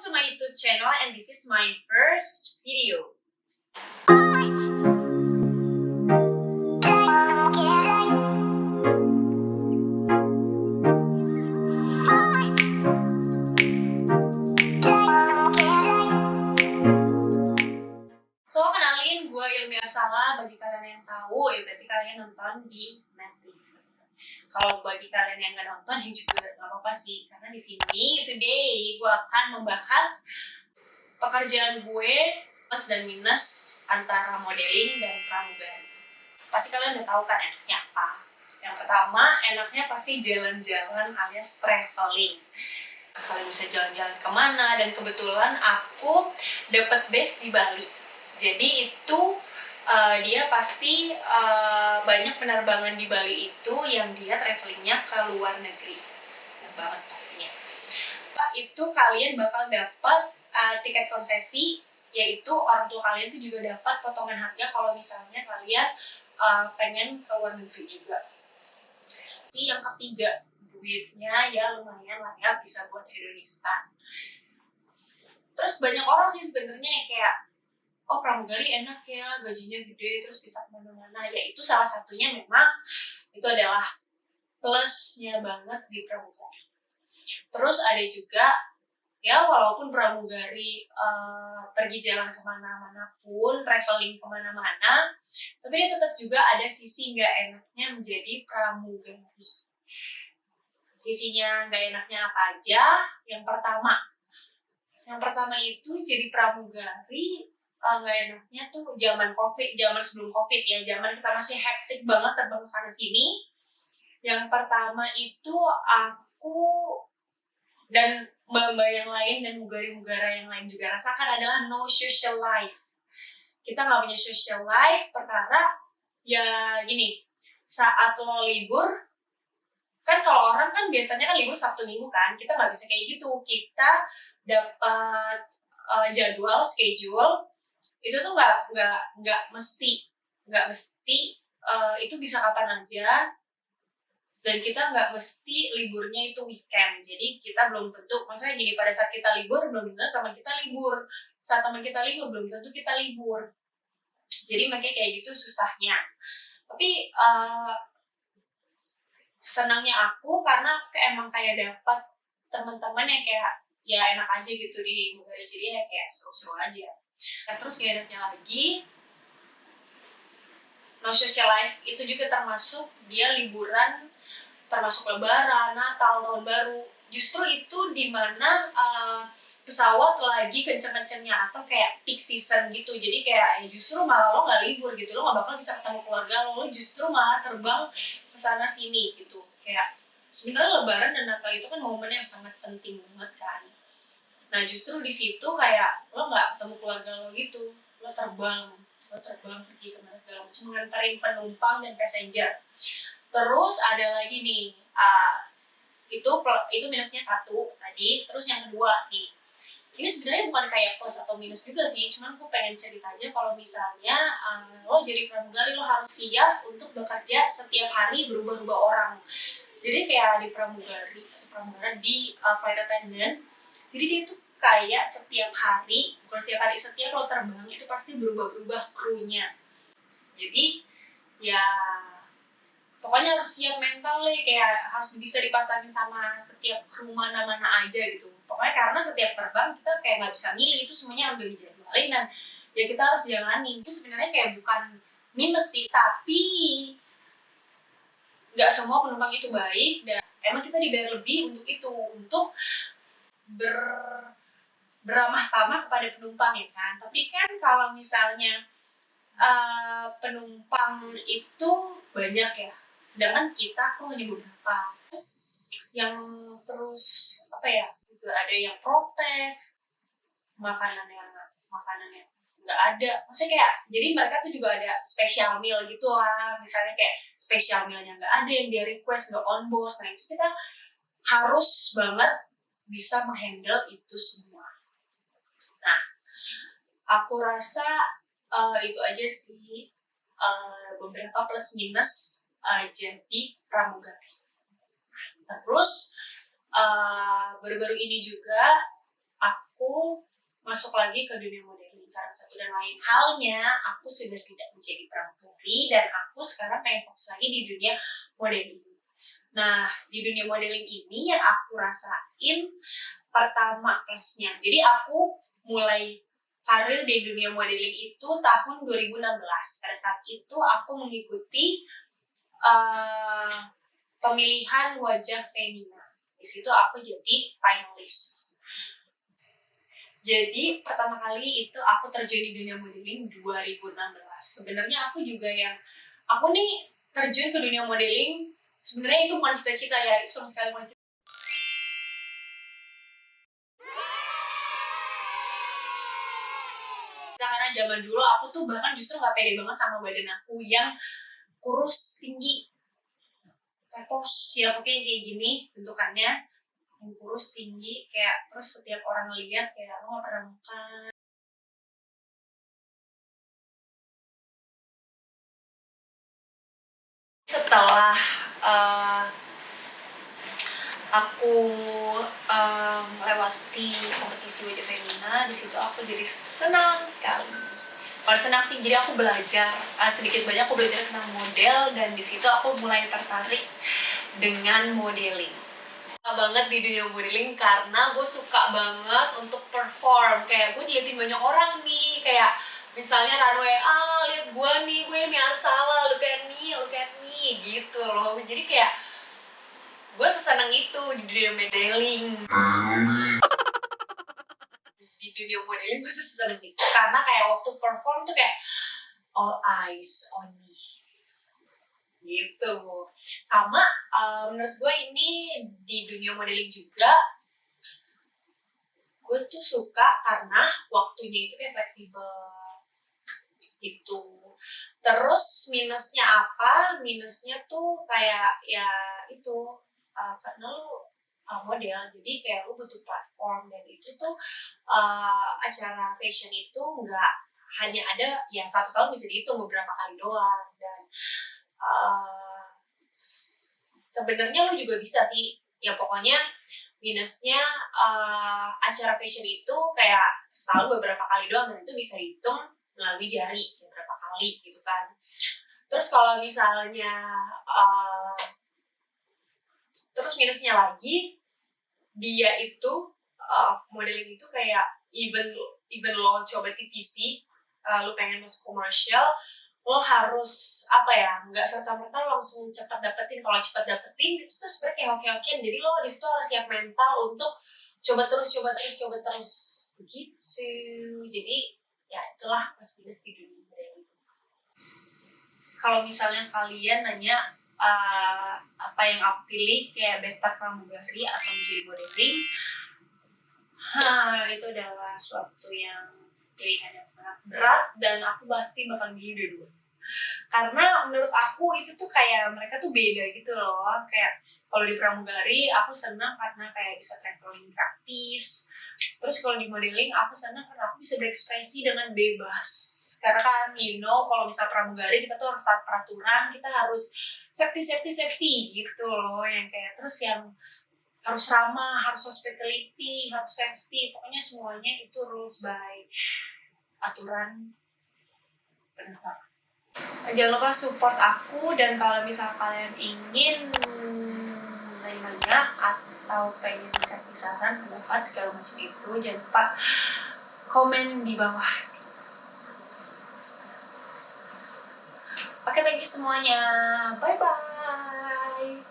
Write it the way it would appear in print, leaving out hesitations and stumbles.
to my YouTube channel and this is my first video. So, kenalin gue Ilmi Asala. Bagi kalian yang tahu, ya berarti kalian nonton di Netflix. Kalau bagi kalian yang nggak nonton, ya juga nggak apa-apa sih. Karena di sini, today, gue akan membahas pekerjaan gue, plus dan minus antara modeling dan pramugari. Pasti kalian udah tahu kan enaknya apa. Yang pertama, enaknya pasti jalan-jalan alias traveling. Kalian bisa jalan-jalan kemana, dan kebetulan aku dapat base di Bali. Jadi itu dia pasti banyak penerbangan di Bali itu yang dia travelingnya ke luar negeri. Benar banget pastinya. Itu kalian bakal dapat tiket konsesi, yaitu orang tua kalian tuh juga dapat potongan harga kalau misalnya kalian pengen ke luar negeri juga. Yang ketiga, duitnya ya lumayan lah ya, bisa buat hedonistan. Terus banyak orang sih sebenarnya yang kayak, oh pramugari enak ya, gajinya gede, terus bisa kemana-mana. Ya itu salah satunya memang, itu adalah plusnya banget di pramugari. Terus ada juga, ya walaupun pramugari pergi jalan kemana-mana pun, traveling kemana-mana, tapi dia tetap juga ada sisi nggak enaknya menjadi pramugari. Sisinya nggak enaknya apa aja? Yang pertama itu jadi pramugari, nggak enaknya tuh zaman sebelum covid ya, zaman kita masih hektik banget terbang sana sini. Yang pertama itu aku dan mbak-mbak yang lain dan mugari-mugara yang lain juga rasakan adalah no social life. Kita nggak punya social life perkara ya gini, saat lo libur kan, kalau orang kan biasanya kan libur Sabtu Minggu kan, kita nggak bisa kayak gitu. Kita dapat jadwal schedule itu tuh nggak mesti itu bisa kapan aja, dan kita nggak mesti liburnya itu weekend. Jadi kita belum tentu, maksudnya gini, pada saat kita libur belum tentu teman kita libur, saat teman kita libur belum tentu kita libur. Jadi makanya kayak gitu susahnya. Tapi senangnya aku karena aku emang kayak dapat teman-teman yang kayak ya enak aja gitu di mugari, jadi ya kayak seru-seru aja. Nah, terus gak enaknya lagi, no social life itu juga termasuk dia liburan, termasuk lebaran, Natal, tahun baru. Justru itu dimana pesawat lagi kenceng-kencengnya atau kayak peak season gitu. Jadi kayak justru malah lo gak libur gitu, lo gak bakal bisa ketemu keluarga lo justru malah terbang ke sana sini gitu. Kayak sebenarnya lebaran dan Natal itu kan momen yang sangat penting banget kan. Nah justru di situ kayak lo nggak ketemu keluarga lo gitu, lo terbang pergi kemana segala macam, nganterin penumpang dan passenger. Terus ada lagi nih, itu minusnya satu tadi. Terus yang kedua nih, ini sebenarnya bukan kayak plus atau minus juga sih, cuman aku pengen cerita aja kalau misalnya lo jadi pramugari, lo harus siap untuk bekerja setiap hari berubah-ubah orang. Jadi kayak di pramugari di flight attendant, jadi dia tuh kayak setiap lo terbang itu pasti berubah-ubah krunya. Jadi ya pokoknya harus siap mental nih, kayak harus bisa dipasangin sama setiap kru mana-mana aja gitu. Pokoknya karena setiap terbang kita kayak nggak bisa milih, itu semuanya harus dijadwalin dan ya kita harus jalanin. Itu sebenarnya kayak bukan minus sih, tapi nggak semua penumpang itu baik dan emang kita dibayar lebih untuk itu, untuk beramah tamah kepada penumpang ya kan. Tapi kan kalau misalnya penumpang itu banyak ya, sedangkan kita kok hanya beberapa yang terus juga ada yang protes makanan yang nggak ada, maksudnya kayak jadi mereka tuh juga ada special meal gitu lah, misalnya kayak special mealnya nggak ada, yang dia request nggak on board. Nah itu kita harus banget bisa menghandle itu semua. Nah aku rasa itu aja sih beberapa plus minus jadi pramugari. Terus baru-baru ini juga aku masuk lagi ke dunia modeling karena satu dan lain halnya aku sudah tidak menjadi pramugari dan aku sekarang pengen fokus lagi di dunia modeling. Nah, di dunia modeling ini yang aku rasain pertama plusnya. Jadi aku mulai karir di dunia modeling itu tahun 2016. Pada saat itu aku mengikuti pemilihan wajah femina. Di situ aku jadi finalis. Jadi pertama kali itu aku terjun di dunia modeling 2016. Sebenarnya aku juga aku nih terjun ke dunia modeling sebenarnya itu bukan cita-cita ya, itu sama sekali bukan cita. Karena zaman dulu aku tuh bahkan justru nggak pede banget sama badan aku yang kurus tinggi, tepos ya pokoknya kayak gini bentukannya, yang kurus tinggi kayak terus setiap orang ngeliat kayak lo nggak pernah makan. Setelah aku melewati kompetisi wajah femina, di situ aku jadi senang sekali. Kalau senang sih, jadi aku belajar sedikit banyak aku belajar tentang model dan di situ aku mulai tertarik dengan modeling. Suka banget di dunia modeling karena gue suka banget untuk perform. Kayak gue diliatin banyak orang nih, kayak misalnya runway lihat gue nih, gue Ilmi Arsala, look at me gitu loh. Jadi kayak gue sesenang itu di dunia modeling. Di dunia modeling gue sesenang itu karena kayak waktu perform tuh kayak all eyes on me gitu. Sama menurut gue ini di dunia modeling juga gue tuh suka karena waktunya itu kayak fleksibel gitu. Terus minusnya apa? Minusnya tuh kayak ya itu karena lu model, jadi kayak lu butuh platform dan itu tuh acara fashion itu nggak hanya ada ya 1 tahun bisa dihitung beberapa kali doang dan sebenarnya lu juga bisa sih ya pokoknya minusnya acara fashion itu kayak setahun beberapa kali doang dan itu bisa dihitung melalui jari beberapa kali gitu kan. Terus kalau misalnya terus minusnya lagi dia itu modeling itu kayak even lo coba TVC lo pengen masuk komersial lo harus nggak serta-merta langsung cepat dapetin. Kalau cepat dapetin itu tuh sebenarnya kayak hoki-hokian, jadi lo di situ harus siap mental untuk coba terus begitu. Jadi ya itulah plus minus di dunia modeling. Kalau misalnya kalian nanya apa yang aku pilih kayak beta pramugari atau menjadi modeling, itu adalah suatu yang pilihan yang sangat berat dan aku pasti bakal milih dua-dua. Karena menurut aku itu tuh kayak mereka tuh beda gitu loh. Kayak kalau di pramugari aku senang karena kayak bisa traveling gratis. Terus kalau di modeling aku senang karena aku bisa berekspresi dengan bebas. Karena kan kalau misal pramugari kita tuh harus taat peraturan, kita harus safety gitu loh, yang kayak terus yang harus ramah, harus hospitality, harus safety, pokoknya semuanya itu rules by aturan penerbangan. Jangan lupa support aku dan kalau misal kalian ingin nanya atau pengen kasih saran, pendapat segala macam itu, jangan lupa komen di bawah sih. Oke, thank you semuanya. Bye-bye.